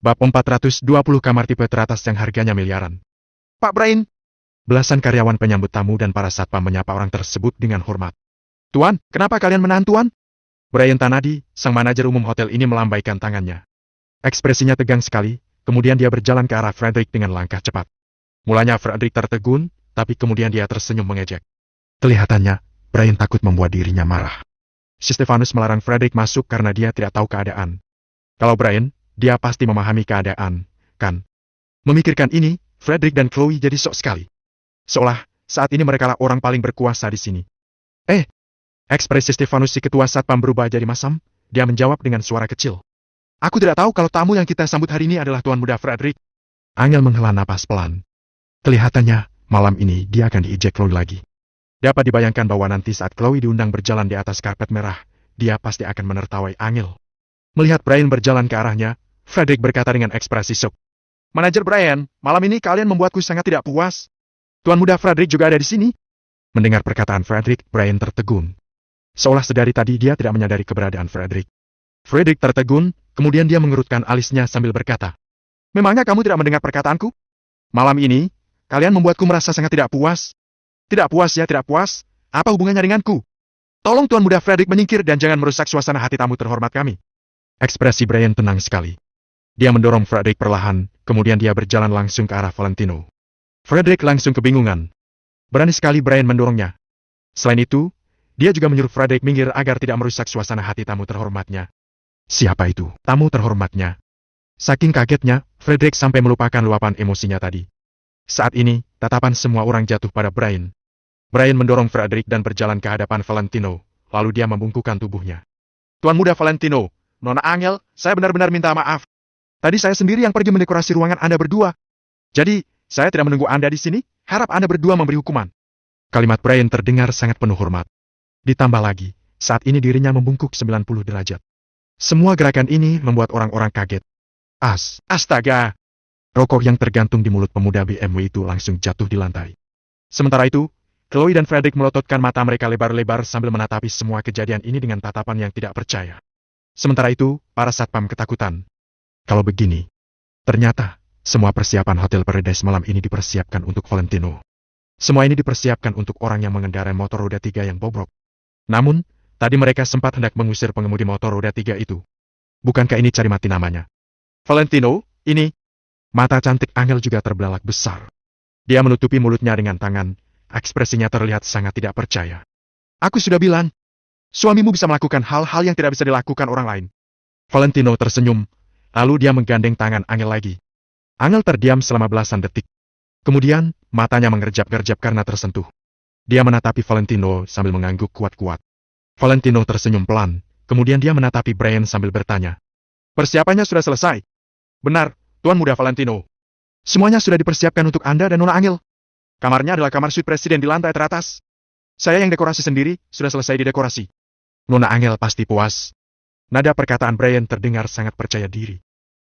Bab 420 kamar tipe teratas yang harganya miliaran. Pak Brian. Belasan karyawan penyambut tamu dan para satpam menyapa orang tersebut dengan hormat. Tuan, kenapa kalian menahan Tuan? Brian Tanadi, sang manajer umum hotel ini melambaikan tangannya. Ekspresinya tegang sekali, kemudian dia berjalan ke arah Frederick dengan langkah cepat. Mulanya Frederick tertegun, tapi kemudian dia tersenyum mengejek. Kelihatannya, Brian takut membuat dirinya marah. Si Stefanus melarang Frederick masuk karena dia tidak tahu keadaan. Kalau Brian, dia pasti memahami keadaan, kan? Memikirkan ini, Frederick dan Chloe jadi sok sekali. Seolah, saat ini merekalah orang paling berkuasa di sini. Ekspresi Stefanus si ketua satpam berubah jadi masam, dia menjawab dengan suara kecil. Aku tidak tahu kalau tamu yang kita sambut hari ini adalah Tuan Muda Frederick. Angel menghela napas pelan. Kelihatannya, malam ini dia akan diejek Chloe lagi. Dapat dibayangkan bahwa nanti saat Chloe diundang berjalan di atas karpet merah, dia pasti akan menertawai Angel. Melihat Brian berjalan ke arahnya, Frederick berkata dengan ekspresi shock. Manajer Brian, malam ini kalian membuatku sangat tidak puas. Tuan Muda Frederick juga ada di sini. Mendengar perkataan Frederick, Brian tertegun. Seolah sedari tadi dia tidak menyadari keberadaan Frederick. Frederick tertegun, kemudian dia mengerutkan alisnya sambil berkata. Memangnya kamu tidak mendengar perkataanku? Malam ini, kalian membuatku merasa sangat tidak puas. Tidak puas ya, tidak puas. Apa hubungannya denganku? Tolong Tuan Muda Frederick menyingkir dan jangan merusak suasana hati tamu terhormat kami. Ekspresi Brian tenang sekali. Dia mendorong Frederick perlahan, kemudian dia berjalan langsung ke arah Valentino. Frederick langsung kebingungan. Berani sekali Brian mendorongnya. Selain itu, dia juga menyuruh Frederick minggir agar tidak merusak suasana hati tamu terhormatnya. Siapa itu, tamu terhormatnya? Saking kagetnya, Frederick sampai melupakan luapan emosinya tadi. Saat ini, tatapan semua orang jatuh pada Brian. Brian mendorong Frederick dan berjalan ke hadapan Valentino, lalu dia membungkukkan tubuhnya. Tuan Muda Valentino, Nona Angel, saya benar-benar minta maaf. Tadi saya sendiri yang pergi mendekorasi ruangan Anda berdua. Jadi, saya tidak menunggu Anda di sini, harap Anda berdua memberi hukuman. Kalimat Brian terdengar sangat penuh hormat. Ditambah lagi, saat ini dirinya membungkuk 90 derajat. Semua gerakan ini membuat orang-orang kaget. Astaga! Rokok yang tergantung di mulut pemuda BMW itu langsung jatuh di lantai. Sementara itu, Chloe dan Frederick melototkan mata mereka lebar-lebar sambil menatapi semua kejadian ini dengan tatapan yang tidak percaya. Sementara itu, para satpam ketakutan. Kalau begini, ternyata, semua persiapan Hotel Paradise malam ini dipersiapkan untuk Valentino. Semua ini dipersiapkan untuk orang yang mengendarai motor roda 3 yang bobrok. Namun, tadi mereka sempat hendak mengusir pengemudi motor roda 3 itu. Bukankah ini cari mati namanya? Valentino, ini. Mata cantik Angel juga terbelalak besar. Dia menutupi mulutnya dengan tangan, ekspresinya terlihat sangat tidak percaya. Aku sudah bilang, suamimu bisa melakukan hal-hal yang tidak bisa dilakukan orang lain. Valentino tersenyum, lalu dia menggandeng tangan Angel lagi. Angel terdiam selama belasan detik. Kemudian, matanya mengerjap-gerjap karena tersentuh. Dia menatapi Valentino sambil mengangguk kuat-kuat. Valentino tersenyum pelan, kemudian dia menatapi Brian sambil bertanya. Persiapannya sudah selesai. Benar, Tuan Muda Valentino. Semuanya sudah dipersiapkan untuk Anda dan Nona Angel. Kamarnya adalah kamar suite presiden di lantai teratas. Saya yang dekorasi sendiri, sudah selesai didekorasi. Nona Angel pasti puas. Nada perkataan Brian terdengar sangat percaya diri.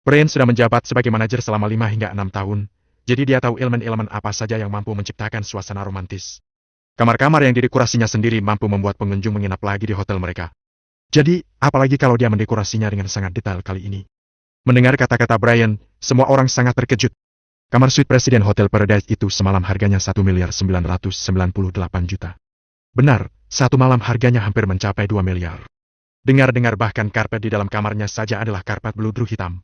Brian sudah menjabat sebagai manajer selama 5 hingga 6 tahun, jadi dia tahu elemen-elemen apa saja yang mampu menciptakan suasana romantis. Kamar-kamar yang didekorasinya sendiri mampu membuat pengunjung menginap lagi di hotel mereka. Jadi, apalagi kalau dia mendekorasinya dengan sangat detail kali ini. Mendengar kata-kata Brian, semua orang sangat terkejut. Kamar suite presiden Hotel Paradise itu semalam harganya 1.998 juta. Benar, satu malam harganya hampir mencapai 2 miliar. Dengar-dengar bahkan karpet di dalam kamarnya saja adalah karpet beludru hitam.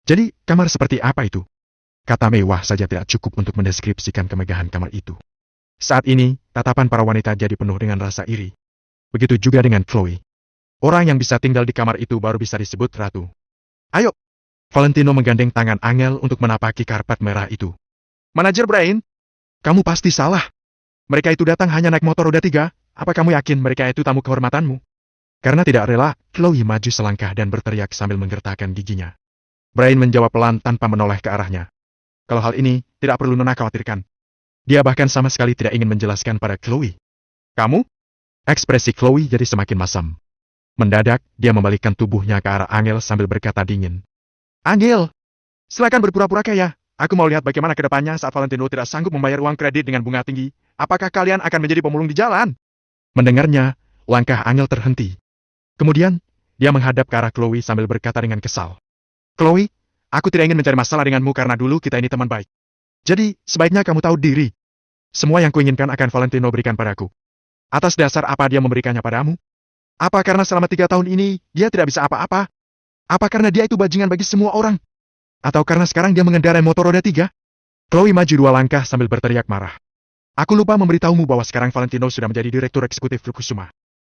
Jadi, kamar seperti apa itu? Kata mewah saja tidak cukup untuk mendeskripsikan kemegahan kamar itu. Saat ini, tatapan para wanita jadi penuh dengan rasa iri. Begitu juga dengan Chloe. Orang yang bisa tinggal di kamar itu baru bisa disebut ratu. Ayo! Valentino menggandeng tangan Angel untuk menapaki karpet merah itu. Manajer Brian, kamu pasti salah. Mereka itu datang hanya naik motor roda 3, apa kamu yakin mereka itu tamu kehormatanmu? Karena tidak rela, Chloe maju selangkah dan berteriak sambil menggertakkan giginya. Brian menjawab pelan tanpa menoleh ke arahnya. Kalau hal ini, tidak perlu Nona khawatirkan. Dia bahkan sama sekali tidak ingin menjelaskan pada Chloe. Kamu? Ekspresi Chloe jadi semakin masam. Mendadak, dia membalikkan tubuhnya ke arah Angel sambil berkata dingin. Angel, silakan berpura-pura kaya. Aku mau lihat bagaimana ke depannya saat Valentino tidak sanggup membayar uang kredit dengan bunga tinggi. Apakah kalian akan menjadi pemulung di jalan? Mendengarnya, langkah Angel terhenti. Kemudian, dia menghadap ke arah Chloe sambil berkata dengan kesal. Chloe, Aku tidak ingin mencari masalah denganmu karena dulu kita ini teman baik. Jadi, sebaiknya kamu tahu diri. Semua yang kuinginkan akan Valentino berikan padaku. Atas dasar apa dia memberikannya padamu? Apa karena selama 3 tahun ini, dia tidak bisa apa-apa? Apa karena dia itu bajingan bagi semua orang? Atau karena sekarang dia mengendarai motor roda 3? Chloe maju 2 langkah sambil berteriak marah. Aku lupa memberitahumu bahwa sekarang Valentino sudah menjadi direktur eksekutif Fukusuma.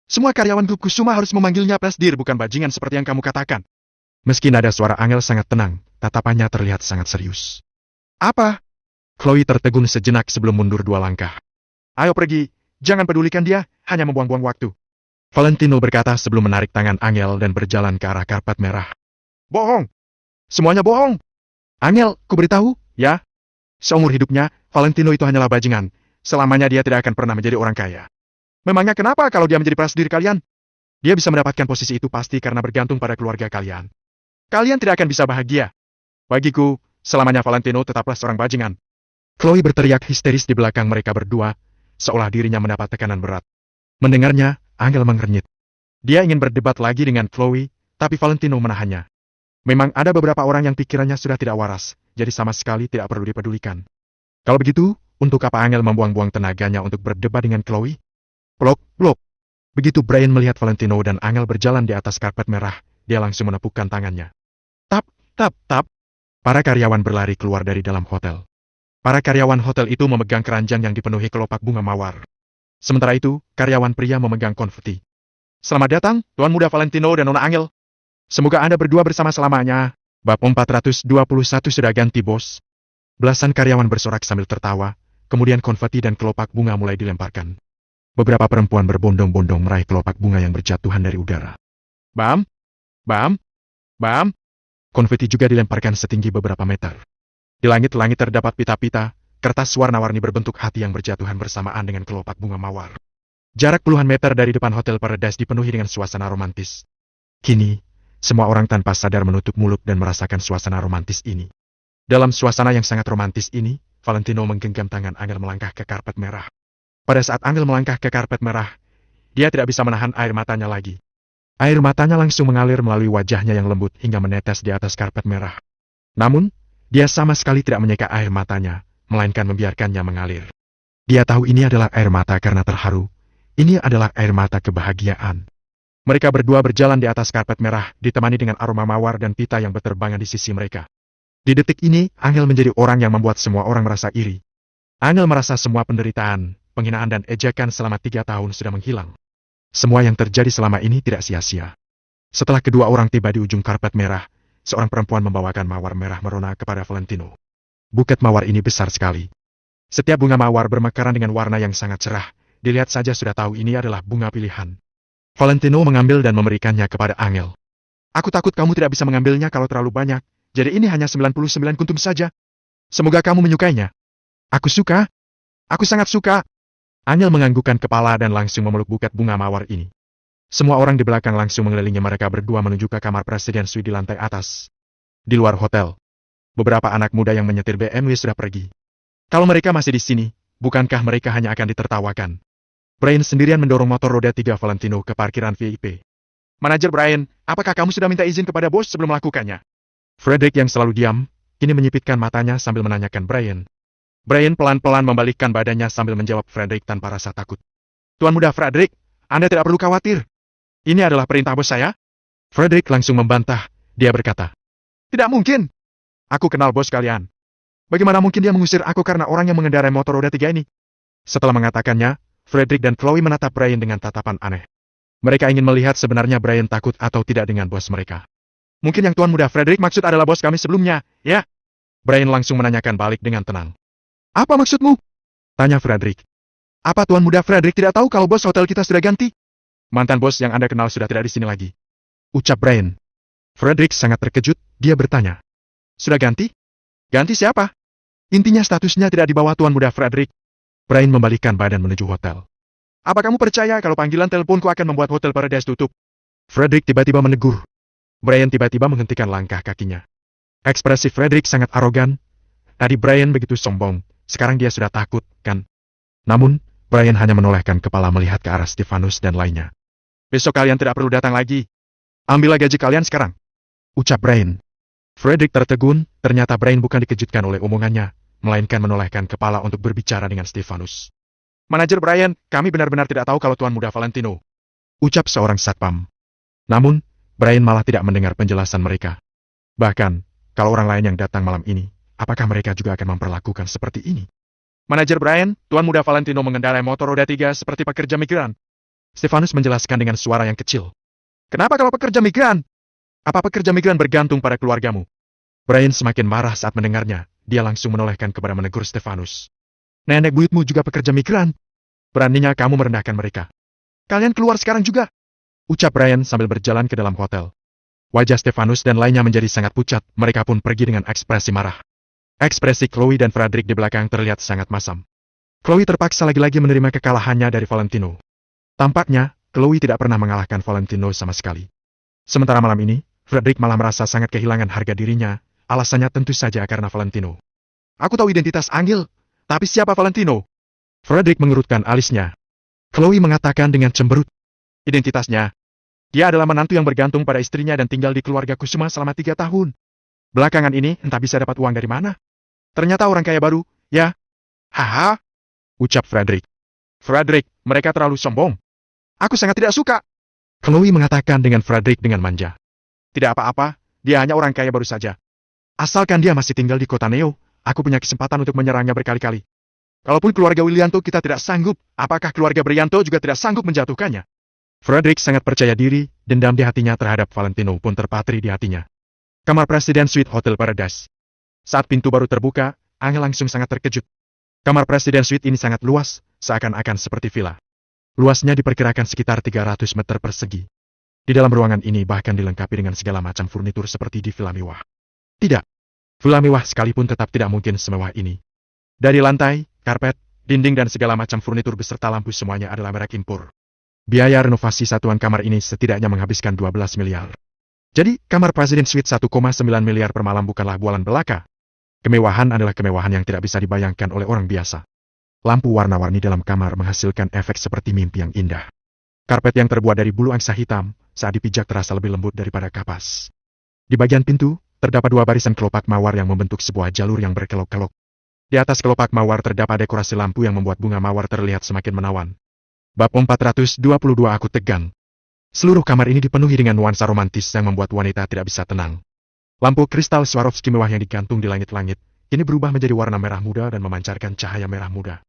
Semua karyawan Fukusuma harus memanggilnya presidir, bukan bajingan seperti yang kamu katakan. Meski nada suara Angel sangat tenang, tatapannya terlihat sangat serius. Apa? Chloe tertegun sejenak sebelum mundur 2 langkah. Ayo pergi, jangan pedulikan dia, hanya membuang-buang waktu. Valentino berkata sebelum menarik tangan Angel dan berjalan ke arah karpet merah. Bohong! Semuanya bohong! Angel, ku beritahu, ya. Seumur hidupnya, Valentino itu hanyalah bajingan. Selamanya dia tidak akan pernah menjadi orang kaya. Memangnya kenapa kalau dia menjadi presidir kalian? Dia bisa mendapatkan posisi itu pasti karena bergantung pada keluarga kalian. Kalian tidak akan bisa bahagia. Bagiku, selamanya Valentino tetaplah seorang bajingan. Chloe berteriak histeris di belakang mereka berdua, seolah dirinya mendapat tekanan berat. Mendengarnya, Angel mengernyit. Dia ingin berdebat lagi dengan Chloe, tapi Valentino menahannya. Memang ada beberapa orang yang pikirannya sudah tidak waras, jadi sama sekali tidak perlu dipedulikan. Kalau begitu, untuk apa Angel membuang-buang tenaganya untuk berdebat dengan Chloe? Blok, blok. Begitu Brian melihat Valentino dan Angel berjalan di atas karpet merah, dia langsung menepukkan tangannya. Tap, tap, tap. Para karyawan berlari keluar dari dalam hotel. Para karyawan hotel itu memegang keranjang yang dipenuhi kelopak bunga mawar. Sementara itu, karyawan pria memegang konfeti. Selamat datang, Tuan Muda Valentino dan Nona Angel. Semoga Anda berdua bersama selamanya. Bab 421 sudah ganti, bos. Belasan karyawan bersorak sambil tertawa, kemudian konfeti dan kelopak bunga mulai dilemparkan. Beberapa perempuan berbondong-bondong meraih kelopak bunga yang berjatuhan dari udara. Bam! Bam! Bam! Konfeti juga dilemparkan setinggi beberapa meter. Di langit-langit terdapat pita-pita, kertas warna-warni berbentuk hati yang berjatuhan bersamaan dengan kelopak bunga mawar. Jarak puluhan meter dari depan Hotel Paradise dipenuhi dengan suasana romantis. Kini, semua orang tanpa sadar menutup mulut dan merasakan suasana romantis ini. Dalam suasana yang sangat romantis ini, Valentino menggenggam tangan Angel melangkah ke karpet merah. Pada saat Angel melangkah ke karpet merah, dia tidak bisa menahan air matanya lagi. Air matanya langsung mengalir melalui wajahnya yang lembut hingga menetes di atas karpet merah. Namun, dia sama sekali tidak menyeka air matanya, melainkan membiarkannya mengalir. Dia tahu ini adalah air mata karena terharu. Ini adalah air mata kebahagiaan. Mereka berdua berjalan di atas karpet merah, ditemani dengan aroma mawar dan pita yang berterbangan di sisi mereka. Di detik ini, Angel menjadi orang yang membuat semua orang merasa iri. Angel merasa semua penderitaan, penghinaan dan ejekan selama 3 tahun sudah menghilang. Semua yang terjadi selama ini tidak sia-sia. Setelah kedua orang tiba di ujung karpet merah, seorang perempuan membawakan mawar merah merona kepada Valentino. Buket mawar ini besar sekali. Setiap bunga mawar bermekaran dengan warna yang sangat cerah, dilihat saja sudah tahu ini adalah bunga pilihan. Valentino mengambil dan memberikannya kepada Angel. Aku takut kamu tidak bisa mengambilnya kalau terlalu banyak, jadi ini hanya 99 kuntum saja. Semoga kamu menyukainya. Aku suka. Aku sangat suka. Angel menganggukkan kepala dan langsung memeluk buket bunga mawar ini. Semua orang di belakang langsung mengelilingi mereka berdua menuju ke kamar presiden suite di lantai atas. Di luar hotel, beberapa anak muda yang menyetir BMW sudah pergi. Kalau mereka masih di sini, bukankah mereka hanya akan ditertawakan? Brian sendirian mendorong motor roda 3 Valentino ke parkiran VIP. Manajer Brian, apakah kamu sudah minta izin kepada bos sebelum melakukannya? Frederick yang selalu diam, kini menyipitkan matanya sambil menanyakan Brian. Brian pelan-pelan membalikkan badannya sambil menjawab Frederick tanpa rasa takut. Tuan Muda Frederick, Anda tidak perlu khawatir. Ini adalah perintah bos saya. Frederick langsung membantah, dia berkata. Tidak mungkin. Aku kenal bos kalian. Bagaimana mungkin dia mengusir aku karena orang yang mengendarai motor roda 3 ini? Setelah mengatakannya, Frederick dan Chloe menatap Brian dengan tatapan aneh. Mereka ingin melihat sebenarnya Brian takut atau tidak dengan bos mereka. Mungkin yang Tuan Muda Frederick maksud adalah bos kami sebelumnya, ya? Brian langsung menanyakan balik dengan tenang. Apa maksudmu? Tanya Frederick. Apa Tuan Muda Frederick tidak tahu kalau bos hotel kita sudah ganti? Mantan bos yang Anda kenal sudah tidak di sini lagi. Ucap Brian. Frederick sangat terkejut, dia bertanya. Sudah ganti? Ganti siapa? Intinya statusnya tidak di bawah Tuan Muda Frederick. Brian membalikkan badan menuju hotel. Apa kamu percaya kalau panggilan teleponku akan membuat Hotel Paradise tutup? Frederick tiba-tiba menegur. Brian tiba-tiba menghentikan langkah kakinya. Ekspresi Frederick sangat arogan. Tadi Brian begitu sombong, sekarang dia sudah takut, kan? Namun, Brian hanya menolehkan kepala melihat ke arah Stefanus dan lainnya. Besok kalian tidak perlu datang lagi. Ambillah gaji kalian sekarang. Ucap Brian. Frederick tertegun, ternyata Brian bukan dikejutkan oleh omongannya, melainkan menolehkan kepala untuk berbicara dengan Stefanus. Manajer Brian, kami benar-benar tidak tahu kalau Tuan Muda Valentino, ucap seorang satpam. Namun, Brian malah tidak mendengar penjelasan mereka. Bahkan, kalau orang lain yang datang malam ini, apakah mereka juga akan memperlakukan seperti ini? Manajer Brian, Tuan Muda Valentino mengendarai motor roda 3 seperti pekerja migran. Stefanus menjelaskan dengan suara yang kecil. Kenapa kalau pekerja migran? Apa pekerja migran bergantung pada keluargamu? Brian semakin marah saat mendengarnya. Dia langsung menolehkan kepada menegur Stefanus. Nenek buyutmu juga pekerja migran. Beraninya kamu merendahkan mereka. Kalian keluar sekarang juga, ucap Brian sambil berjalan ke dalam hotel. Wajah Stefanus dan lainnya menjadi sangat pucat. Mereka pun pergi dengan ekspresi marah. Ekspresi Chloe dan Frederick di belakang terlihat sangat masam. Chloe terpaksa lagi-lagi menerima kekalahannya dari Valentino. Tampaknya, Chloe tidak pernah mengalahkan Valentino sama sekali. Sementara malam ini, Frederick malah merasa sangat kehilangan harga dirinya, alasannya tentu saja karena Valentino. Aku tahu identitas Angel, tapi siapa Valentino? Frederick mengerutkan alisnya. Chloe mengatakan dengan cemberut. Identitasnya? Dia adalah menantu yang bergantung pada istrinya dan tinggal di keluarga Kusuma selama 3 tahun. Belakangan ini entah bisa dapat uang dari mana. Ternyata orang kaya baru, ya? Haha, ucap Frederick. Frederick, mereka terlalu sombong. Aku sangat tidak suka. Chloe mengatakan dengan Frederick dengan manja. Tidak apa-apa, dia hanya orang kaya baru saja. Asalkan dia masih tinggal di kota Neo, aku punya kesempatan untuk menyerangnya berkali-kali. Kalaupun keluarga Willianto kita tidak sanggup, apakah keluarga Brianto juga tidak sanggup menjatuhkannya? Frederick sangat percaya diri, dendam di hatinya terhadap Valentino pun terpatri di hatinya. Kamar Presiden Suite Hotel Paradise. Saat pintu baru terbuka, Angel langsung sangat terkejut. Kamar Presiden Suite ini sangat luas, seakan-akan seperti villa. Luasnya diperkirakan sekitar 300 meter persegi. Di dalam ruangan ini bahkan dilengkapi dengan segala macam furnitur seperti di villa mewah. Tidak. Villa mewah sekalipun tetap tidak mungkin semewah ini. Dari lantai, karpet, dinding dan segala macam furnitur beserta lampu semuanya adalah merek impor. Biaya renovasi satuan kamar ini setidaknya menghabiskan 12 miliar. Jadi, kamar Presiden Suite 1,9 miliar per malam bukanlah bualan belaka. Kemewahan adalah kemewahan yang tidak bisa dibayangkan oleh orang biasa. Lampu warna-warni dalam kamar menghasilkan efek seperti mimpi yang indah. Karpet yang terbuat dari bulu angsa hitam, saat dipijak terasa lebih lembut daripada kapas. Di bagian pintu, terdapat 2 barisan kelopak mawar yang membentuk sebuah jalur yang berkelok-kelok. Di atas kelopak mawar terdapat dekorasi lampu yang membuat bunga mawar terlihat semakin menawan. Bab 422 Aku tegang. Seluruh kamar ini dipenuhi dengan nuansa romantis yang membuat wanita tidak bisa tenang. Lampu kristal Swarovski mewah yang digantung di langit-langit, ini berubah menjadi warna merah muda dan memancarkan cahaya merah muda.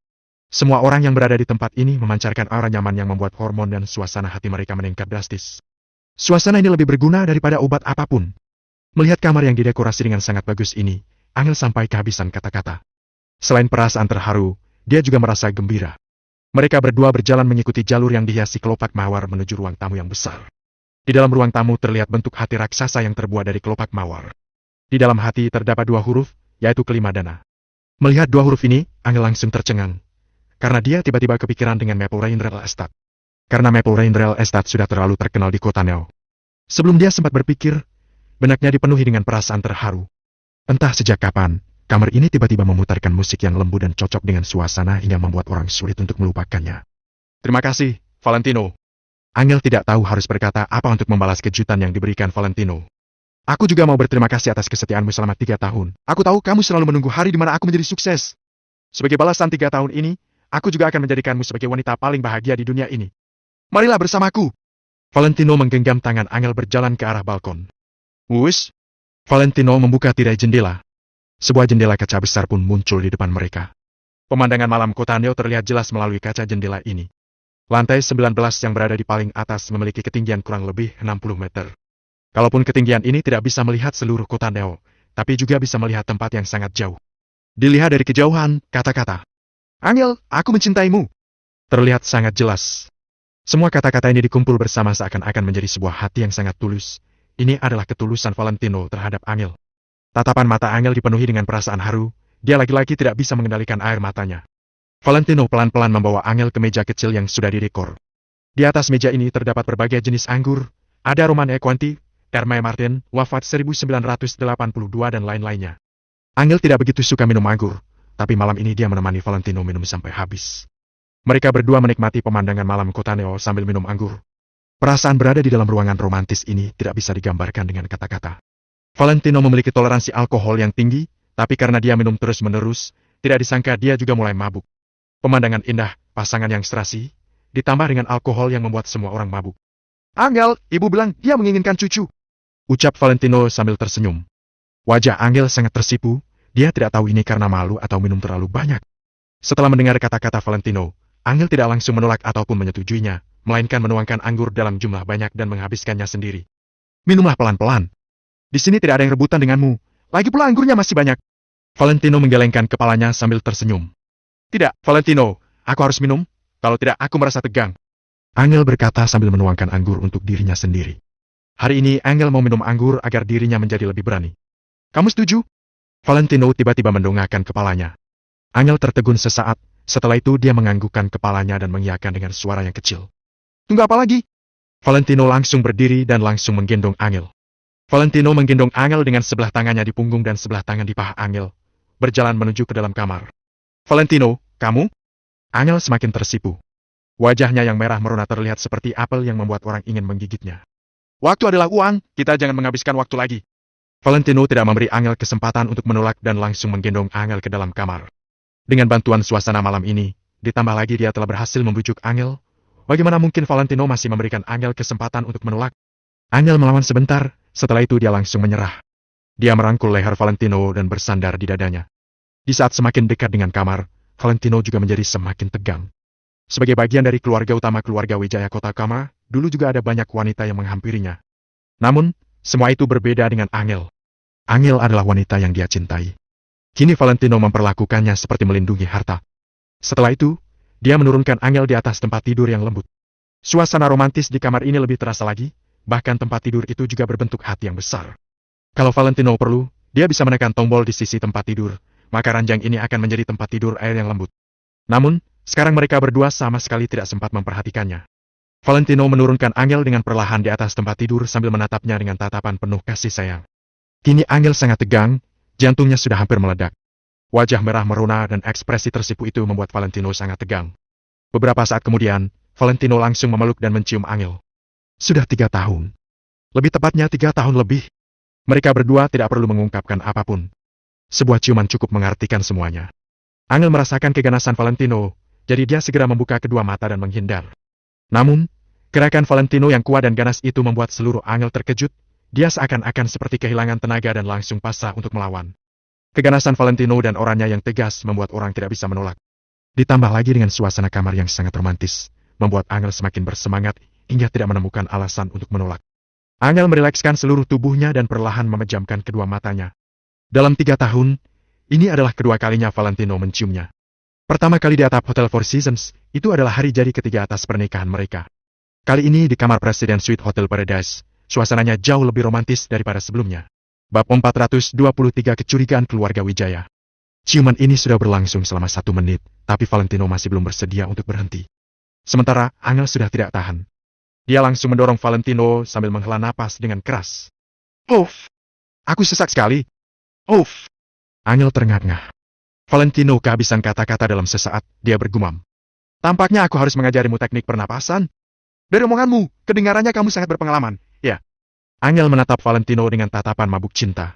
Semua orang yang berada di tempat ini memancarkan aura nyaman yang membuat hormon dan suasana hati mereka meningkat drastis. Suasana ini lebih berguna daripada obat apapun. Melihat kamar yang didekorasi dengan sangat bagus ini, Angel sampai kehabisan kata-kata. Selain perasaan terharu, dia juga merasa gembira. Mereka berdua berjalan mengikuti jalur yang dihiasi kelopak mawar menuju ruang tamu yang besar. Di dalam ruang tamu terlihat bentuk hati raksasa yang terbuat dari kelopak mawar. Di dalam hati terdapat 2 huruf, yaitu kelima dana. Melihat 2 huruf ini, Angel langsung tercengang. Karena dia tiba-tiba kepikiran dengan Maple Rain Real Estate. Karena Maple Rain Real Estate sudah terlalu terkenal di kota Neo. Sebelum dia sempat berpikir, benaknya dipenuhi dengan perasaan terharu. Entah sejak kapan, kamar ini tiba-tiba memutarkan musik yang lembut dan cocok dengan suasana hingga membuat orang sulit untuk melupakannya. Terima kasih, Valentino. Angel tidak tahu harus berkata apa untuk membalas kejutan yang diberikan Valentino. Aku juga mau berterima kasih atas kesetiaanmu selama 3 tahun. Aku tahu kamu selalu menunggu hari di mana aku menjadi sukses. Sebagai balasan 3 tahun ini, aku juga akan menjadikanmu sebagai wanita paling bahagia di dunia ini. Marilah bersamaku. Valentino menggenggam tangan Angel berjalan ke arah balkon. Wush! Valentino membuka tirai jendela. Sebuah jendela kaca besar pun muncul di depan mereka. Pemandangan malam kota Neo terlihat jelas melalui kaca jendela ini. Lantai 19 yang berada di paling atas memiliki ketinggian kurang lebih 60 meter. Kalaupun ketinggian ini tidak bisa melihat seluruh kota Neo, tapi juga bisa melihat tempat yang sangat jauh. Dilihat dari kejauhan, kata-kata Angel, aku mencintaimu terlihat sangat jelas. Semua kata-kata ini dikumpul bersama seakan-akan menjadi sebuah hati yang sangat tulus. Ini adalah ketulusan Valentino terhadap Angel. Tatapan mata Angel dipenuhi dengan perasaan haru, dia lagi-lagi tidak bisa mengendalikan air matanya. Valentino pelan-pelan membawa Angel ke meja kecil yang sudah didekor. Di atas meja ini terdapat berbagai jenis anggur, ada Romane Quanti, Hermé Martin, wafat 1982 dan lain-lainnya. Angel tidak begitu suka minum anggur, tapi malam ini dia menemani Valentino minum sampai habis. Mereka berdua menikmati pemandangan malam kota Neo sambil minum anggur. Perasaan berada di dalam ruangan romantis ini tidak bisa digambarkan dengan kata-kata. Valentino memiliki toleransi alkohol yang tinggi, tapi karena dia minum terus-menerus, tidak disangka dia juga mulai mabuk. Pemandangan indah, pasangan yang serasi, ditambah dengan alkohol yang membuat semua orang mabuk. Angel, ibu bilang dia menginginkan cucu, ucap Valentino sambil tersenyum. Wajah Angel sangat tersipu, dia tidak tahu ini karena malu atau minum terlalu banyak. Setelah mendengar kata-kata Valentino, Angel tidak langsung menolak ataupun menyetujuinya, melainkan menuangkan anggur dalam jumlah banyak dan menghabiskannya sendiri. Minumlah pelan-pelan. Di sini tidak ada yang rebutan denganmu, lagi pula anggurnya masih banyak. Valentino menggelengkan kepalanya sambil tersenyum. Tidak, Valentino, aku harus minum, kalau tidak aku merasa tegang. Angel berkata sambil menuangkan anggur untuk dirinya sendiri. Hari ini Angel mau minum anggur agar dirinya menjadi lebih berani. Kamu setuju? Valentino tiba-tiba mendongakkan kepalanya. Angel tertegun sesaat, setelah itu dia menganggukkan kepalanya dan mengiyakan dengan suara yang kecil. Tunggu apa lagi? Valentino langsung berdiri dan langsung menggendong Angel. Valentino menggendong Angel dengan sebelah tangannya di punggung dan sebelah tangan di paha Angel, berjalan menuju ke dalam kamar. Valentino, kamu? Angel semakin tersipu. Wajahnya yang merah merona terlihat seperti apel yang membuat orang ingin menggigitnya. Waktu adalah uang, kita jangan menghabiskan waktu lagi. Valentino tidak memberi Angel kesempatan untuk menolak dan langsung menggendong Angel ke dalam kamar. Dengan bantuan suasana malam ini, ditambah lagi dia telah berhasil membujuk Angel, bagaimana mungkin Valentino masih memberikan Angel kesempatan untuk menolak? Angel melawan sebentar, setelah itu dia langsung menyerah. Dia merangkul leher Valentino dan bersandar di dadanya. Di saat semakin dekat dengan kamar, Valentino juga menjadi semakin tegang. Sebagai bagian dari keluarga utama keluarga Wijaya Kota Kama, dulu juga ada banyak wanita yang menghampirinya. Namun, semua itu berbeda dengan Angel. Angel adalah wanita yang dia cintai. Kini Valentino memperlakukannya seperti melindungi harta. Setelah itu, dia menurunkan Angel di atas tempat tidur yang lembut. Suasana romantis di kamar ini lebih terasa lagi, bahkan tempat tidur itu juga berbentuk hati yang besar. Kalau Valentino perlu, dia bisa menekan tombol di sisi tempat tidur, maka ranjang ini akan menjadi tempat tidur air yang lembut. Namun, sekarang mereka berdua sama sekali tidak sempat memperhatikannya. Valentino menurunkan Angel dengan perlahan di atas tempat tidur sambil menatapnya dengan tatapan penuh kasih sayang. Kini Angel sangat tegang, jantungnya sudah hampir meledak. Wajah merah merona dan ekspresi tersipu itu membuat Valentino sangat tegang. Beberapa saat kemudian, Valentino langsung memeluk dan mencium Angel. Sudah 3 tahun. Lebih tepatnya 3 tahun lebih. Mereka berdua tidak perlu mengungkapkan apapun. Sebuah ciuman cukup mengartikan semuanya. Angel merasakan keganasan Valentino, jadi dia segera membuka kedua mata dan menghindar. Namun, gerakan Valentino yang kuat dan ganas itu membuat seluruh Angel terkejut, dia seakan-akan seperti kehilangan tenaga dan langsung pasrah untuk melawan. Keganasan Valentino dan orangnya yang tegas membuat orang tidak bisa menolak. Ditambah lagi dengan suasana kamar yang sangat romantis, membuat Angel semakin bersemangat hingga tidak menemukan alasan untuk menolak. Angel merilekskan seluruh tubuhnya dan perlahan memejamkan kedua matanya. Dalam 3 tahun, ini adalah kedua kalinya Valentino menciumnya. Pertama kali di atap Hotel Four Seasons, itu adalah hari jadi ketiga atas pernikahan mereka. Kali ini di kamar Presiden Suite Hotel Paradise, suasananya jauh lebih romantis daripada sebelumnya. Bab 423 Kecurigaan Keluarga Wijaya. Ciuman ini sudah berlangsung selama 1 menit, tapi Valentino masih belum bersedia untuk berhenti. Sementara, Angel sudah tidak tahan. Dia langsung mendorong Valentino sambil menghela napas dengan keras. Uff! Aku sesak sekali. Uff! Angel terengah-engah. Valentino kehabisan kata-kata dalam sesaat, dia bergumam. Tampaknya aku harus mengajarimu teknik pernapasan. Dari omonganmu, kedengarannya kamu sangat berpengalaman, ya? Angel menatap Valentino dengan tatapan mabuk cinta.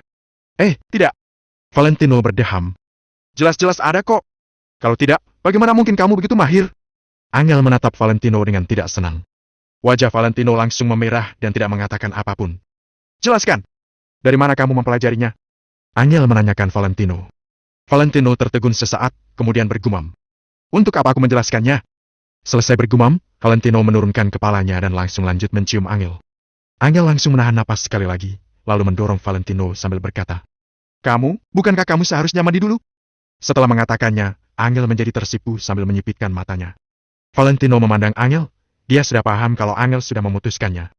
Tidak. Valentino berdeham. Jelas-jelas ada kok. Kalau tidak, bagaimana mungkin kamu begitu mahir? Angel menatap Valentino dengan tidak senang. Wajah Valentino langsung memerah dan tidak mengatakan apapun. Jelaskan. Dari mana kamu mempelajarinya? Angel menanyakan Valentino. Valentino tertegun sesaat, kemudian bergumam. Untuk apa aku menjelaskannya? Selesai bergumam, Valentino menurunkan kepalanya dan langsung lanjut mencium Angel. Angel langsung menahan napas sekali lagi, lalu mendorong Valentino sambil berkata, bukankah kamu seharusnya mandi dulu? Setelah mengatakannya, Angel menjadi tersipu sambil menyipitkan matanya. Valentino memandang Angel, dia sudah paham kalau Angel sudah memutuskannya.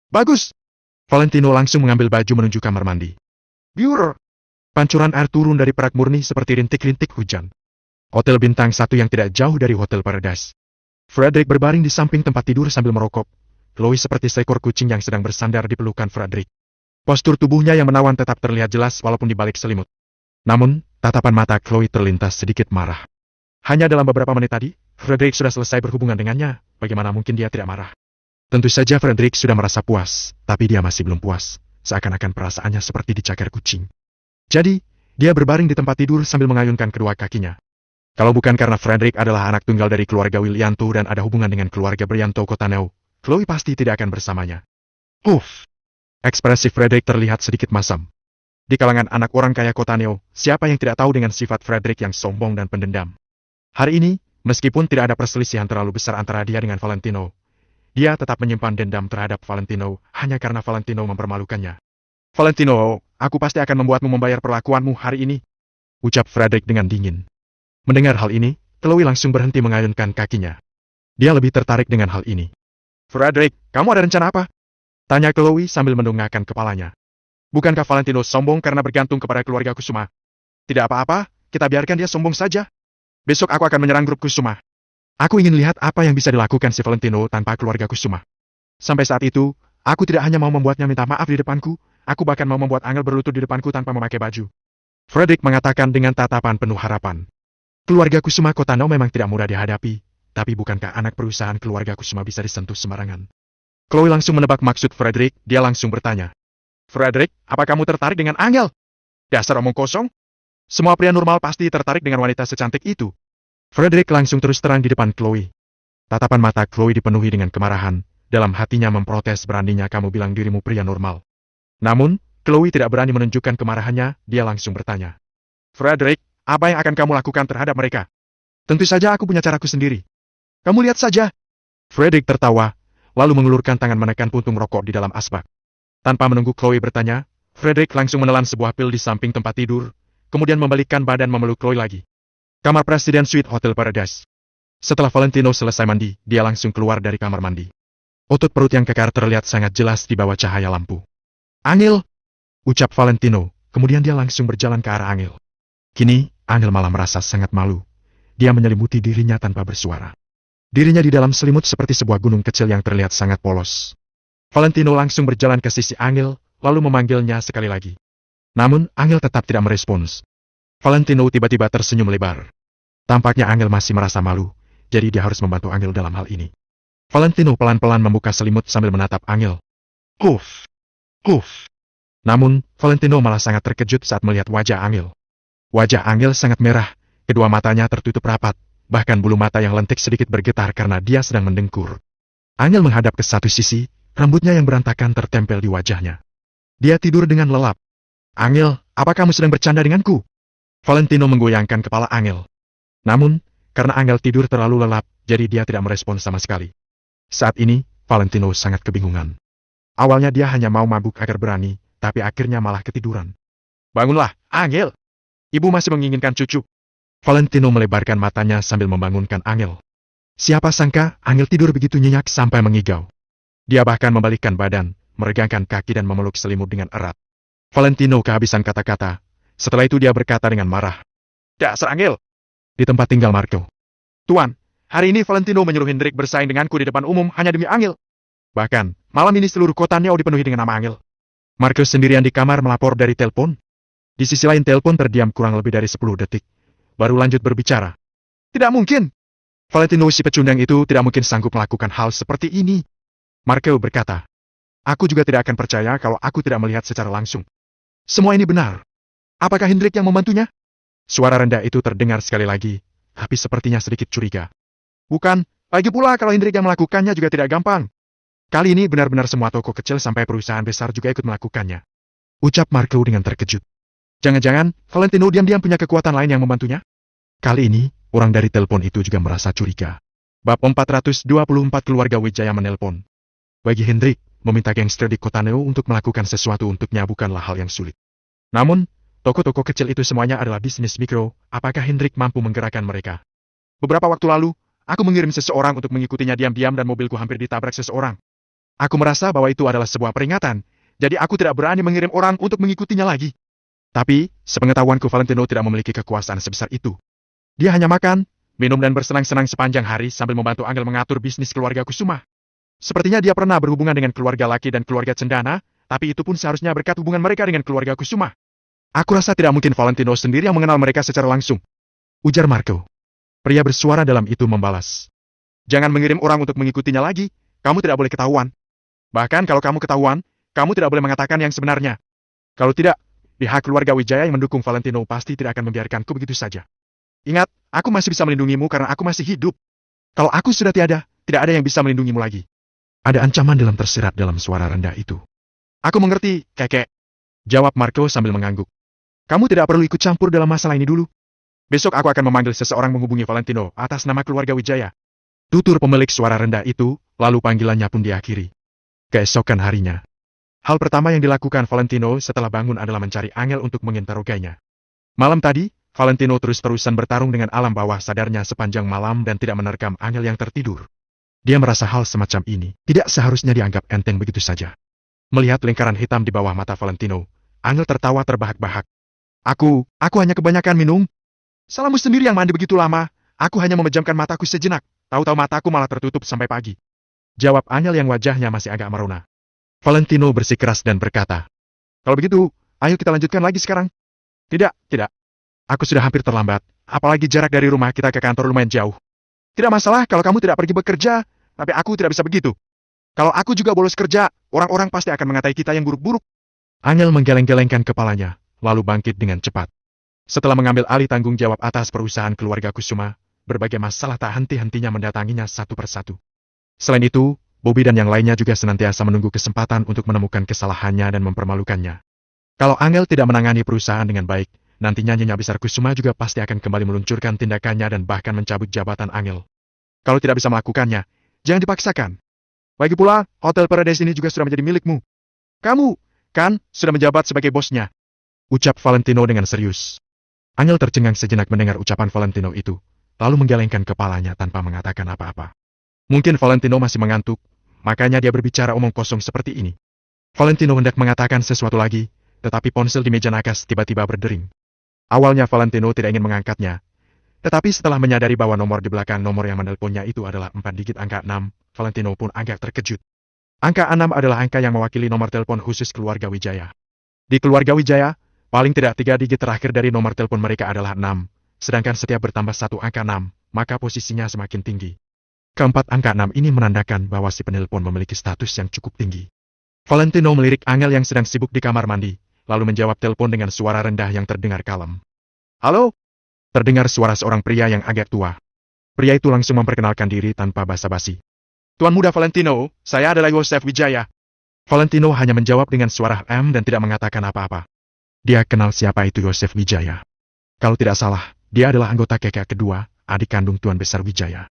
Bagus! Valentino langsung mengambil baju menuju kamar mandi. Biur! Pancuran air turun dari perak murni seperti rintik-rintik hujan. Hotel bintang 1 yang tidak jauh dari Hotel Paradise. Frederick berbaring di samping tempat tidur sambil merokok. Chloe seperti seekor kucing yang sedang bersandar di pelukan Frederick. Postur tubuhnya yang menawan tetap terlihat jelas walaupun di balik selimut. Namun, tatapan mata Chloe terlintas sedikit marah. Hanya dalam beberapa menit tadi, Frederick sudah selesai berhubungan dengannya, bagaimana mungkin dia tidak marah? Tentu saja Frederick sudah merasa puas, tapi dia masih belum puas. seakan-akan perasaannya seperti dicakar kucing. Jadi, dia berbaring di tempat tidur sambil mengayunkan kedua kakinya. Kalau bukan karena Frederick adalah anak tunggal dari keluarga Willianto dan ada hubungan dengan keluarga Brianto Cotaneo, Chloe pasti tidak akan bersamanya. Uff! Ekspresi Frederick terlihat sedikit masam. Di kalangan anak orang kaya Cotaneo, siapa yang tidak tahu dengan sifat Frederick yang sombong dan pendendam? Hari ini, meskipun tidak ada perselisihan terlalu besar antara dia dengan Valentino, dia tetap menyimpan dendam terhadap Valentino hanya karena Valentino mempermalukannya. Valentino, aku pasti akan membuatmu membayar perlakuanmu hari ini, ucap Frederick dengan dingin. Mendengar hal ini, Chloe langsung berhenti mengayunkan kakinya. Dia lebih tertarik dengan hal ini. Frederick, kamu ada rencana apa? Tanya Chloe sambil mendongakkan kepalanya. Bukankah Valentino sombong karena bergantung kepada keluarga Kusuma? Tidak apa-apa, kita biarkan dia sombong saja. Besok aku akan menyerang grup Kusuma. Aku ingin lihat apa yang bisa dilakukan si Valentino tanpa keluarga Kusuma. Sampai saat itu, aku tidak hanya mau membuatnya minta maaf di depanku, aku bahkan mau membuat Angel berlutut di depanku tanpa memakai baju. Frederick mengatakan dengan tatapan penuh harapan. Keluarga Kusuma Cotaneo memang tidak mudah dihadapi, tapi bukankah anak perusahaan keluarga Kusuma bisa disentuh sembarangan? Chloe langsung menebak maksud Frederick, dia langsung bertanya. Frederick, apa kamu tertarik dengan Angel? Dasar omong kosong. Semua pria normal pasti tertarik dengan wanita secantik itu. Frederick langsung terus terang di depan Chloe. Tatapan mata Chloe dipenuhi dengan kemarahan, dalam hatinya memprotes beraninya kamu bilang dirimu pria normal. Namun, Chloe tidak berani menunjukkan kemarahannya, dia langsung bertanya. Frederick, apa yang akan kamu lakukan terhadap mereka? Tentu saja aku punya caraku sendiri. Kamu lihat saja. Frederick tertawa, lalu mengulurkan tangan menekan puntung rokok di dalam asbak. Tanpa menunggu Chloe bertanya, Frederick langsung menelan sebuah pil di samping tempat tidur, kemudian membalikkan badan memeluk Chloe lagi. Kamar Presiden Suite Hotel Paradise. Setelah Valentino selesai mandi, dia langsung keluar dari kamar mandi. Otot perut yang kekar terlihat sangat jelas di bawah cahaya lampu. Angel! Ucap Valentino, kemudian dia langsung berjalan ke arah Angel. Kini, Angel malah merasa sangat malu. Dia menyelimuti dirinya tanpa bersuara. Dirinya di dalam selimut seperti sebuah gunung kecil yang terlihat sangat polos. Valentino langsung berjalan ke sisi Angel, lalu memanggilnya sekali lagi. Namun, Angel tetap tidak merespons. Valentino tiba-tiba tersenyum lebar. Tampaknya Angel masih merasa malu, jadi dia harus membantu Angel dalam hal ini. Valentino pelan-pelan membuka selimut sambil menatap Angel. Uff! Uff! Namun, Valentino malah sangat terkejut saat melihat wajah Angel. Wajah Angel sangat merah, kedua matanya tertutup rapat, bahkan bulu mata yang lentik sedikit bergetar karena dia sedang mendengkur. Angel menghadap ke satu sisi, rambutnya yang berantakan tertempel di wajahnya. Dia tidur dengan lelap. Angel, apa kamu sedang bercanda denganku? Valentino menggoyangkan kepala Angel. Namun, karena Angel tidur terlalu lelap, jadi dia tidak merespons sama sekali. Saat ini, Valentino sangat kebingungan. Awalnya dia hanya mau mabuk agar berani, tapi akhirnya malah ketiduran. Bangunlah, Angel! Ibu masih menginginkan cucu. Valentino melebarkan matanya sambil membangunkan Angel. Siapa sangka, Angel tidur begitu nyenyak sampai mengigau. Dia bahkan membalikkan badan, meregangkan kaki dan memeluk selimut dengan erat. Valentino kehabisan kata-kata. Setelah itu dia berkata dengan marah. Dasar Angel! Di tempat tinggal Marco. Tuan, hari ini Valentino menyuruh Hendrik bersaing denganku di depan umum hanya demi Angel. Bahkan, malam ini seluruh kota Neo dipenuhi dengan nama Angel. Marco sendirian di kamar melapor dari telepon. Di sisi lain telepon terdiam kurang lebih dari 10 detik. Baru lanjut berbicara. Tidak mungkin! Valentino si pecundang itu tidak mungkin sanggup melakukan hal seperti ini. Marco berkata. Aku juga tidak akan percaya kalau aku tidak melihat secara langsung. Semua ini benar. Apakah Hendrik yang membantunya? Suara rendah itu terdengar sekali lagi, tapi sepertinya sedikit curiga. Bukan, lagi pula kalau Hendrik yang melakukannya juga tidak gampang. Kali ini benar-benar semua toko kecil sampai perusahaan besar juga ikut melakukannya. Ucap Marco dengan terkejut. Jangan-jangan, Valentino diam-diam punya kekuatan lain yang membantunya? Kali ini, orang dari telepon itu juga merasa curiga. Bab 424 keluarga Wijaya menelpon. Bagi Hendrik, meminta gangster di kota Neo untuk melakukan sesuatu untuknya bukanlah hal yang sulit. Namun, toko-toko kecil itu semuanya adalah bisnis mikro, apakah Hendrik mampu menggerakkan mereka? Beberapa waktu lalu, aku mengirim seseorang untuk mengikutinya diam-diam dan mobilku hampir ditabrak seseorang. Aku merasa bahwa itu adalah sebuah peringatan, jadi aku tidak berani mengirim orang untuk mengikutinya lagi. Tapi, sepengetahuanku Valentino tidak memiliki kekuasaan sebesar itu. Dia hanya makan, minum dan bersenang-senang sepanjang hari sambil membantu Angel mengatur bisnis keluarga Kusuma. Sepertinya dia pernah berhubungan dengan keluarga laki dan keluarga Cendana, tapi itu pun seharusnya berkat hubungan mereka dengan keluarga Kusuma. Aku rasa tidak mungkin Valentino sendiri yang mengenal mereka secara langsung. Ujar Marco. Pria bersuara dalam itu membalas. Jangan mengirim orang untuk mengikutinya lagi, kamu tidak boleh ketahuan. Bahkan kalau kamu ketahuan, kamu tidak boleh mengatakan yang sebenarnya. Kalau tidak, pihak keluarga Wijaya yang mendukung Valentino pasti tidak akan membiarkanku begitu saja. Ingat, aku masih bisa melindungimu karena aku masih hidup. Kalau aku sudah tiada, tidak ada yang bisa melindungimu lagi. Ada ancaman tersirat dalam suara rendah itu. Aku mengerti, kakek. Jawab Marco sambil mengangguk. Kamu tidak perlu ikut campur dalam masalah ini dulu. Besok aku akan memanggil seseorang menghubungi Valentino atas nama keluarga Wijaya. Tutur pemilik suara rendah itu, lalu panggilannya pun diakhiri. Keesokan harinya. Hal pertama yang dilakukan Valentino setelah bangun adalah mencari Angel untuk menginterogainya. Malam tadi, Valentino terus-terusan bertarung dengan alam bawah sadarnya sepanjang malam dan tidak menerkam Angel yang tertidur. Dia merasa hal semacam ini tidak seharusnya dianggap enteng begitu saja. Melihat lingkaran hitam di bawah mata Valentino, Angel tertawa terbahak-bahak. Aku hanya kebanyakan minum. Salahmu sendiri yang mandi begitu lama, aku hanya memejamkan mataku sejenak, tahu-tahu mataku malah tertutup sampai pagi. Jawab Angel yang wajahnya masih agak merona. Valentino bersikeras dan berkata, kalau begitu, ayo kita lanjutkan lagi sekarang. Tidak. Aku sudah hampir terlambat, apalagi jarak dari rumah kita ke kantor lumayan jauh. Tidak masalah kalau kamu tidak pergi bekerja, tapi aku tidak bisa begitu. Kalau aku juga bolos kerja, orang-orang pasti akan mengatai kita yang buruk-buruk. Angel menggeleng-gelengkan kepalanya, lalu bangkit dengan cepat. Setelah mengambil alih tanggung jawab atas perusahaan keluarga Kusuma, berbagai masalah tak henti-hentinya mendatanginya satu persatu. Selain itu, Bobby dan yang lainnya juga senantiasa menunggu kesempatan untuk menemukan kesalahannya dan mempermalukannya. Kalau Angel tidak menangani perusahaan dengan baik, nantinya Nyonya Besar Kusuma juga pasti akan kembali meluncurkan tindakannya dan bahkan mencabut jabatan Angel. Kalau tidak bisa melakukannya, jangan dipaksakan. Lagi pula, Hotel Paradise ini juga sudah menjadi milikmu. Kamu, kan, sudah menjabat sebagai bosnya. Ucap Valentino dengan serius. Angel tercengang sejenak mendengar ucapan Valentino itu, lalu menggelengkan kepalanya tanpa mengatakan apa-apa. Mungkin Valentino masih mengantuk, makanya dia berbicara omong kosong seperti ini. Valentino hendak mengatakan sesuatu lagi, tetapi ponsel di meja nakas tiba-tiba berdering. Awalnya Valentino tidak ingin mengangkatnya, tetapi setelah menyadari bahwa nomor di belakang nomor yang menelponnya itu adalah 4 digit angka 6, Valentino pun agak terkejut. Angka 6 adalah angka yang mewakili nomor telepon khusus keluarga Wijaya. Di keluarga Wijaya, paling tidak 3 digit terakhir dari nomor telepon mereka adalah 6, sedangkan setiap bertambah satu angka 6, maka posisinya semakin tinggi. Keempat angka 6 ini menandakan bahwa si penelpon memiliki status yang cukup tinggi. Valentino melirik Angel yang sedang sibuk di kamar mandi, lalu menjawab telepon dengan suara rendah yang terdengar kalem. Halo? Terdengar suara seorang pria yang agak tua. Pria itu langsung memperkenalkan diri tanpa basa-basi. Tuan Muda Valentino, saya adalah Yosef Wijaya. Valentino hanya menjawab dengan suara M dan tidak mengatakan apa-apa. Dia kenal siapa itu Yosef Wijaya. Kalau tidak salah, dia adalah anggota KK kedua, adik kandung Tuan Besar Wijaya.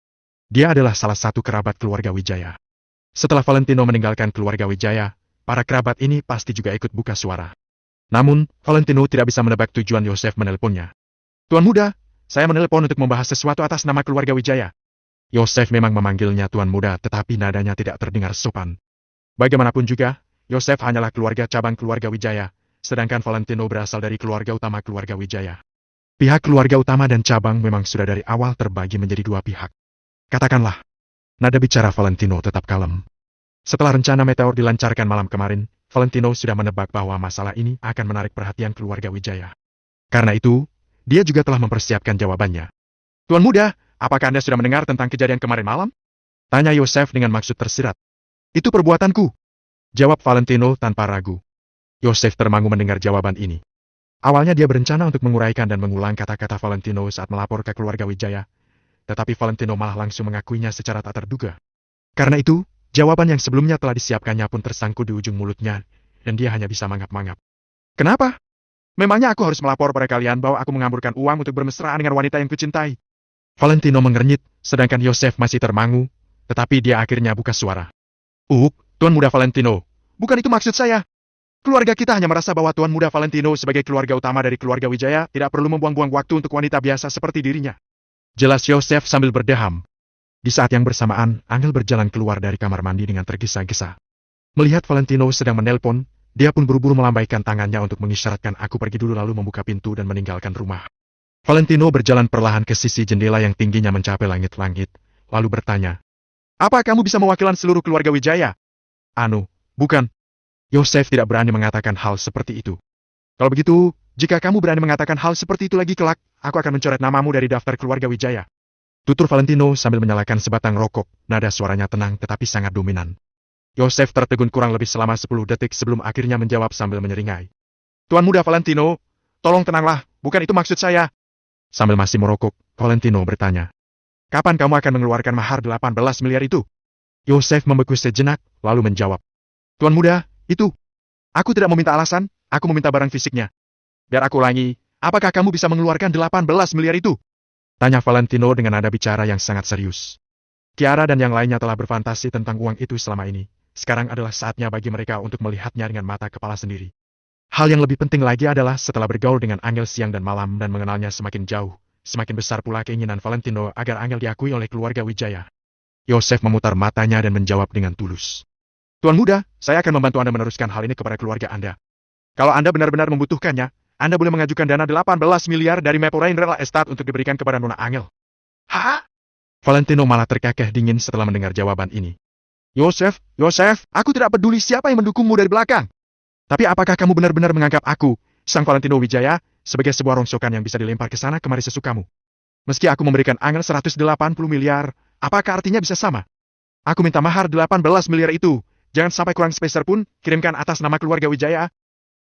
Dia adalah salah satu kerabat keluarga Wijaya. Setelah Valentino meninggalkan keluarga Wijaya, para kerabat ini pasti juga ikut buka suara. Namun, Valentino tidak bisa menebak tujuan Yosef menelponnya. Tuan Muda, saya menelpon untuk membahas sesuatu atas nama keluarga Wijaya. Yosef memang memanggilnya Tuan Muda, tetapi nadanya tidak terdengar sopan. Bagaimanapun juga, Yosef hanyalah keluarga cabang keluarga Wijaya, sedangkan Valentino berasal dari keluarga utama keluarga Wijaya. Pihak keluarga utama dan cabang memang sudah dari awal terbagi menjadi dua pihak. Katakanlah, nada bicara Valentino tetap kalem. Setelah rencana meteor dilancarkan malam kemarin, Valentino sudah menebak bahwa masalah ini akan menarik perhatian keluarga Wijaya. Karena itu, dia juga telah mempersiapkan jawabannya. Tuan Muda, apakah Anda sudah mendengar tentang kejadian kemarin malam? Tanya Yosef dengan maksud tersirat. Itu perbuatanku. Jawab Valentino tanpa ragu. Yosef termangu mendengar jawaban ini. Awalnya dia berencana untuk menguraikan dan mengulang kata-kata Valentino saat melapor ke keluarga Wijaya. Tetapi Valentino malah langsung mengakuinya secara tak terduga. Karena itu, jawaban yang sebelumnya telah disiapkannya pun tersangkut di ujung mulutnya, dan dia hanya bisa mangap-mangap. Kenapa? Memangnya aku harus melapor pada kalian bahwa aku mengamburkan uang untuk bermesraan dengan wanita yang kucintai? Valentino mengernyit, sedangkan Yosef masih termangu, tetapi dia akhirnya buka suara. Tuan Muda Valentino, bukan itu maksud saya. Keluarga kita hanya merasa bahwa Tuan Muda Valentino sebagai keluarga utama dari keluarga Wijaya tidak perlu membuang-buang waktu untuk wanita biasa seperti dirinya. Jelas Yosef sambil berdeham. Di saat yang bersamaan, Angel berjalan keluar dari kamar mandi dengan tergesa-gesa. Melihat Valentino sedang menelpon, dia pun buru-buru melambaikan tangannya untuk mengisyaratkan aku pergi dulu lalu membuka pintu dan meninggalkan rumah. Valentino berjalan perlahan ke sisi jendela yang tingginya mencapai langit-langit, lalu bertanya, apa kamu bisa mewakili seluruh keluarga Wijaya? Bukan. Yosef tidak berani mengatakan hal seperti itu. Kalau begitu, jika kamu berani mengatakan hal seperti itu lagi kelak, aku akan mencoret namamu dari daftar keluarga Wijaya. Tutur Valentino sambil menyalakan sebatang rokok, nada suaranya tenang tetapi sangat dominan. Yosef tertegun kurang lebih selama 10 detik sebelum akhirnya menjawab sambil menyeringai. Tuan muda Valentino, tolong tenanglah, bukan itu maksud saya. Sambil masih merokok, Valentino bertanya. Kapan kamu akan mengeluarkan mahar 18 miliar itu? Yosef membeku sejenak, lalu menjawab. Tuan muda, itu. Aku tidak meminta alasan, aku meminta barang fisiknya. Biar aku ulangi, apakah kamu bisa mengeluarkan 18 miliar itu? Tanya Valentino dengan nada bicara yang sangat serius. Kiara dan yang lainnya telah berfantasi tentang uang itu selama ini. Sekarang adalah saatnya bagi mereka untuk melihatnya dengan mata kepala sendiri. Hal yang lebih penting lagi adalah setelah bergaul dengan Angel siang dan malam dan mengenalnya semakin jauh, semakin besar pula keinginan Valentino agar Angel diakui oleh keluarga Wijaya. Yosef memutar matanya dan menjawab dengan tulus. Tuan muda, saya akan membantu Anda meneruskan hal ini kepada keluarga Anda. Kalau Anda benar-benar membutuhkannya, Anda boleh mengajukan dana 18 miliar dari Maple Rain Real Estate untuk diberikan kepada Nona Angel. Hah? Valentino malah terkekeh dingin setelah mendengar jawaban ini. Yosef, aku tidak peduli siapa yang mendukungmu dari belakang. Tapi apakah kamu benar-benar menganggap aku, Sang Valentino Wijaya, sebagai sebuah rongsokan yang bisa dilempar ke sana kemari sesukamu? Meski aku memberikan Angel 180 miliar, apakah artinya bisa sama? Aku minta mahar 18 miliar itu, jangan sampai kurang sepeser pun, kirimkan atas nama keluarga Wijaya.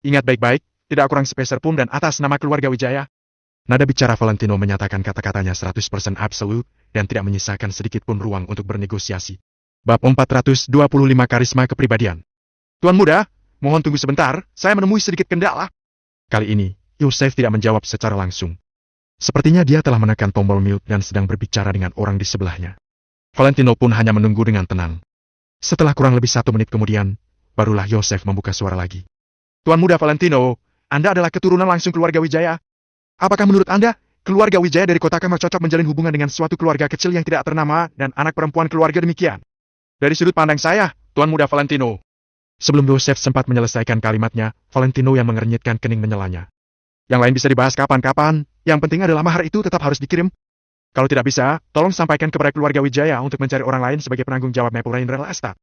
Ingat baik-baik, tidak kurang sepeser pun dan atas nama keluarga Wijaya. Nada bicara Valentino menyatakan kata-katanya 100% absolut dan tidak menyisakan sedikit pun ruang untuk bernegosiasi. Bab 425 Karisma Kepribadian. Tuan muda, mohon tunggu sebentar, saya menemui sedikit kendala. Kali ini, Yosef tidak menjawab secara langsung. Sepertinya dia telah menekan tombol mute dan sedang berbicara dengan orang di sebelahnya. Valentino pun hanya menunggu dengan tenang. Setelah kurang lebih 1 menit kemudian, barulah Yosef membuka suara lagi. Tuan muda Valentino, Anda adalah keturunan langsung keluarga Wijaya. Apakah menurut Anda, keluarga Wijaya dari kota Kamar cocok menjalin hubungan dengan suatu keluarga kecil yang tidak ternama dan anak perempuan keluarga demikian? Dari sudut pandang saya, Tuan muda Valentino. Sebelum Yosef sempat menyelesaikan kalimatnya, Valentino yang mengernyitkan kening menyelanya. Yang lain bisa dibahas kapan-kapan, yang penting adalah mahar itu tetap harus dikirim. Kalau tidak bisa, tolong sampaikan kepada keluarga Wijaya untuk mencari orang lain sebagai penanggung jawab Maple Rain Real Estate.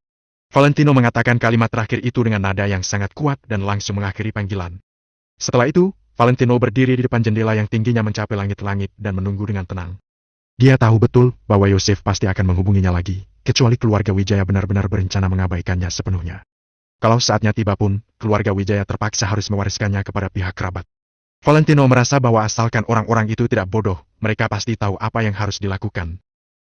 Valentino mengatakan kalimat terakhir itu dengan nada yang sangat kuat dan langsung mengakhiri panggilan. Setelah itu, Valentino berdiri di depan jendela yang tingginya mencapai langit-langit dan menunggu dengan tenang. Dia tahu betul bahwa Yosef pasti akan menghubunginya lagi, kecuali keluarga Wijaya benar-benar berencana mengabaikannya sepenuhnya. Kalau saatnya tiba pun, keluarga Wijaya terpaksa harus mewariskannya kepada pihak kerabat. Valentino merasa bahwa asalkan orang-orang itu tidak bodoh, mereka pasti tahu apa yang harus dilakukan.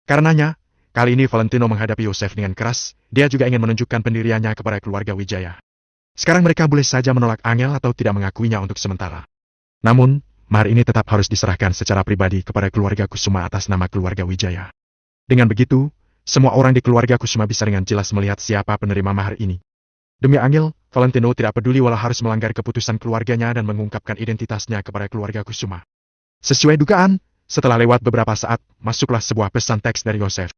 Karenanya, kali ini Valentino menghadapi Yosef dengan keras, dia juga ingin menunjukkan pendiriannya kepada keluarga Wijaya. Sekarang mereka boleh saja menolak Angel atau tidak mengakuinya untuk sementara. Namun, mahar ini tetap harus diserahkan secara pribadi kepada keluarga Kusuma atas nama keluarga Wijaya. Dengan begitu, semua orang di keluarga Kusuma bisa dengan jelas melihat siapa penerima mahar ini. Demi Angel, Valentino tidak peduli walau harus melanggar keputusan keluarganya dan mengungkapkan identitasnya kepada keluarga Kusuma. Sesuai dugaan, setelah lewat beberapa saat, masuklah sebuah pesan teks dari Yosef.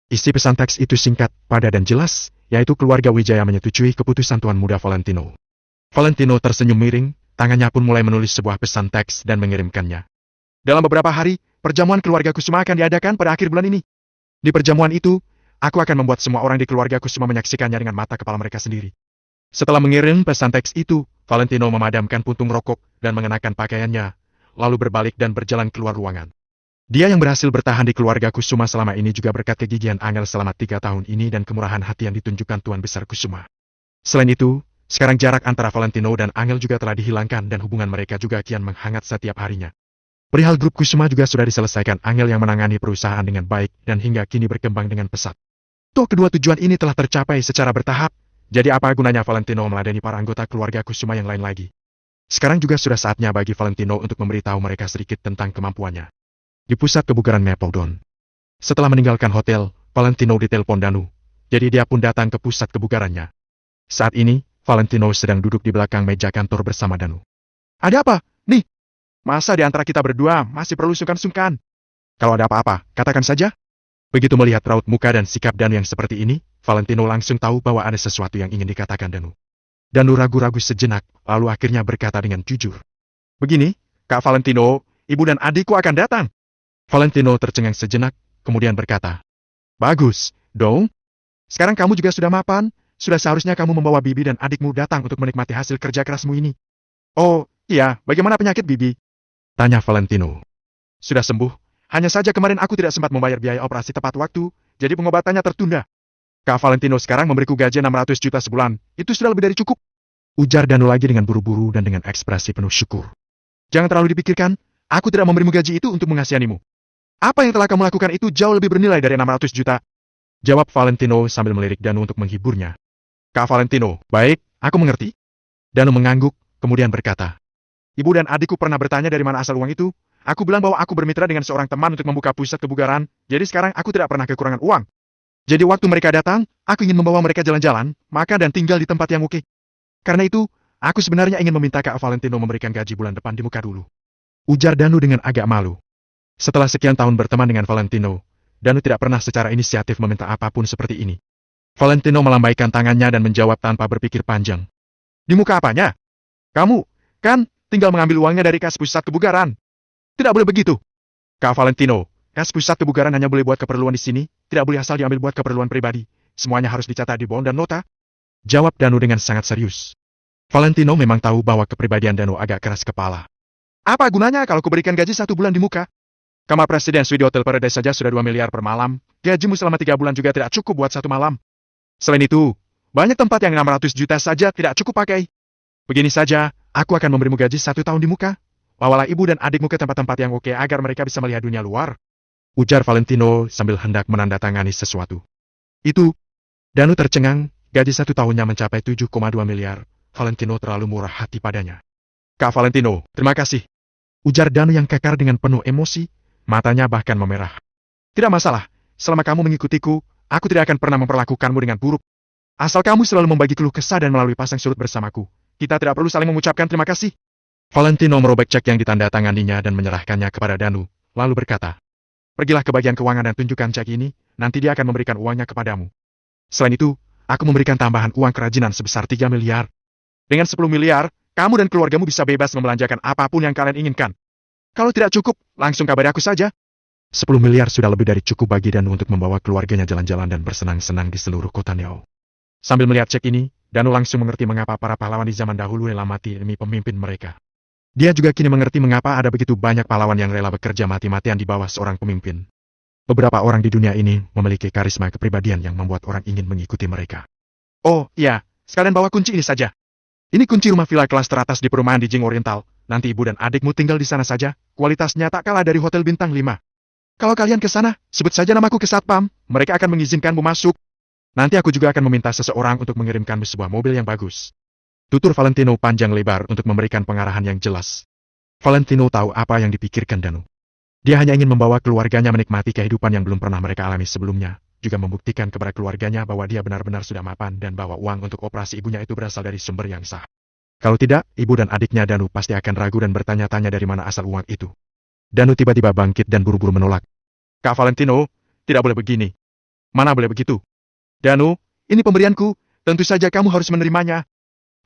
Isi pesan teks itu singkat, padat dan jelas, yaitu keluarga Wijaya menyetujui keputusan Tuan muda Valentino. Valentino tersenyum miring, tangannya pun mulai menulis sebuah pesan teks dan mengirimkannya. Dalam beberapa hari, perjamuan keluarga Kusuma akan diadakan pada akhir bulan ini. Di perjamuan itu, aku akan membuat semua orang di keluarga Kusuma menyaksikannya dengan mata kepala mereka sendiri. Setelah mengirim pesan teks itu, Valentino memadamkan puntung rokok dan mengenakan pakaiannya, lalu berbalik dan berjalan keluar ruangan. Dia yang berhasil bertahan di keluarga Kusuma selama ini juga berkat kegigihan Angel selama 3 tahun ini dan kemurahan hati yang ditunjukkan Tuan Besar Kusuma. Selain itu, sekarang jarak antara Valentino dan Angel juga telah dihilangkan dan hubungan mereka juga kian menghangat setiap harinya. Perihal grup Kusuma juga sudah diselesaikan Angel yang menangani perusahaan dengan baik dan hingga kini berkembang dengan pesat. Toh kedua tujuan ini telah tercapai secara bertahap, jadi apa gunanya Valentino meladeni para anggota keluarga Kusuma yang lain lagi? Sekarang juga sudah saatnya bagi Valentino untuk memberitahu mereka sedikit tentang kemampuannya. Di pusat kebugaran Maple Dawn. Setelah meninggalkan hotel, Valentino ditelepon Danu, jadi dia pun datang ke pusat kebugarannya. Saat ini, Valentino sedang duduk di belakang meja kantor bersama Danu. Ada apa? Nih, masa di antara kita berdua masih perlu sungkan-sungkan? Kalau ada apa-apa, katakan saja. Begitu melihat raut muka dan sikap Danu yang seperti ini, Valentino langsung tahu bahwa ada sesuatu yang ingin dikatakan Danu. Danu ragu-ragu sejenak, lalu akhirnya berkata dengan jujur. Begini, Kak Valentino, ibu dan adikku akan datang. Valentino tercengang sejenak, kemudian berkata. Bagus, dong. Sekarang kamu juga sudah mapan, sudah seharusnya kamu membawa Bibi dan adikmu datang untuk menikmati hasil kerja kerasmu ini. Oh, iya, bagaimana penyakit Bibi? Tanya Valentino. Sudah sembuh, hanya saja kemarin aku tidak sempat membayar biaya operasi tepat waktu, jadi pengobatannya tertunda. Kak Valentino sekarang memberiku gaji 600 juta sebulan, itu sudah lebih dari cukup. Ujar Danu lagi dengan buru-buru dan dengan ekspresi penuh syukur. Jangan terlalu dipikirkan, aku tidak memberimu gaji itu untuk mengasihanimu. Apa yang telah kamu lakukan itu jauh lebih bernilai dari 600 juta. Jawab Valentino sambil melirik Danu untuk menghiburnya. Kak Valentino, baik, aku mengerti. Danu mengangguk, kemudian berkata. Ibu dan adikku pernah bertanya dari mana asal uang itu. Aku bilang bahwa aku bermitra dengan seorang teman untuk membuka pusat kebugaran, jadi sekarang aku tidak pernah kekurangan uang. Jadi waktu mereka datang, aku ingin membawa mereka jalan-jalan, makan dan tinggal di tempat yang oke. Karena itu, aku sebenarnya ingin meminta Kak Valentino memberikan gaji bulan depan di muka dulu. Ujar Danu dengan agak malu. Setelah sekian tahun berteman dengan Valentino, Danu tidak pernah secara inisiatif meminta apapun seperti ini. Valentino melambaikan tangannya dan menjawab tanpa berpikir panjang. Di muka apanya? Kamu, kan, tinggal mengambil uangnya dari kas pusat kebugaran. Tidak boleh begitu. Kak Valentino, kas pusat kebugaran hanya boleh buat keperluan di sini, tidak boleh asal diambil buat keperluan pribadi. Semuanya harus dicatat di bond dan nota. Jawab Danu dengan sangat serius. Valentino memang tahu bahwa kepribadian Danu agak keras kepala. Apa gunanya kalau kuberikan gaji 1 bulan di muka? Kamar presiden suite di Hotel Paradise saja sudah 2 miliar per malam, gajimu selama 3 bulan juga tidak cukup buat 1 malam. Selain itu, banyak tempat yang 600 juta saja tidak cukup pakai. Begini saja, aku akan memberimu gaji 1 tahun di muka. Bawalah ibu dan adikmu ke tempat-tempat yang oke agar mereka bisa melihat dunia luar. Ujar Valentino sambil hendak menandatangani sesuatu. Itu, Danu tercengang, gaji 1 tahunnya mencapai 7,2 miliar. Valentino terlalu murah hati padanya. Kak Valentino, terima kasih. Ujar Danu yang kekar dengan penuh emosi, matanya bahkan memerah. Tidak masalah, selama kamu mengikutiku, aku tidak akan pernah memperlakukanmu dengan buruk. Asal kamu selalu membagi keluh kesah dan melalui pasang surut bersamaku, kita tidak perlu saling mengucapkan terima kasih. Valentino merobek cek yang ditandatanganinya dan menyerahkannya kepada Danu, lalu berkata, pergilah ke bagian keuangan dan tunjukkan cek ini, nanti dia akan memberikan uangnya kepadamu. Selain itu, aku memberikan tambahan uang kerajinan sebesar 3 miliar. Dengan 10 miliar, kamu dan keluargamu bisa bebas membelanjakan apapun yang kalian inginkan. Kalau tidak cukup, langsung kabari aku saja. 10 miliar sudah lebih dari cukup bagi Danu untuk membawa keluarganya jalan-jalan dan bersenang-senang di seluruh kota Neo. Sambil melihat cek ini, Danu langsung mengerti mengapa para pahlawan di zaman dahulu rela mati demi pemimpin mereka. Dia juga kini mengerti mengapa ada begitu banyak pahlawan yang rela bekerja mati-matian di bawah seorang pemimpin. Beberapa orang di dunia ini memiliki karisma kepribadian yang membuat orang ingin mengikuti mereka. Oh, iya, sekalian bawa kunci ini saja. Ini kunci rumah villa kelas teratas di perumahan di Jing Oriental. Nanti ibu dan adikmu tinggal di sana saja, kualitasnya tak kalah dari hotel bintang 5. Kalau kalian ke sana, sebut saja namaku ke Satpam, mereka akan mengizinkanmu masuk. Nanti aku juga akan meminta seseorang untuk mengirimkanmu sebuah mobil yang bagus. Tutur Valentino panjang lebar untuk memberikan pengarahan yang jelas. Valentino tahu apa yang dipikirkan Danu. Dia hanya ingin membawa keluarganya menikmati kehidupan yang belum pernah mereka alami sebelumnya, juga membuktikan kepada keluarganya bahwa dia benar-benar sudah mapan dan bahwa uang untuk operasi ibunya itu berasal dari sumber yang sah. Kalau tidak, ibu dan adiknya Danu pasti akan ragu dan bertanya-tanya dari mana asal uang itu. Danu tiba-tiba bangkit dan buru-buru menolak. Kak Valentino, tidak boleh begini. Mana boleh begitu? Danu, ini pemberianku, tentu saja kamu harus menerimanya.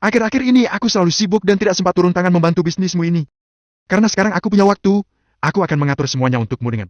Akhir-akhir ini aku selalu sibuk dan tidak sempat turun tangan membantu bisnismu ini. Karena sekarang aku punya waktu, aku akan mengatur semuanya untukmu dengan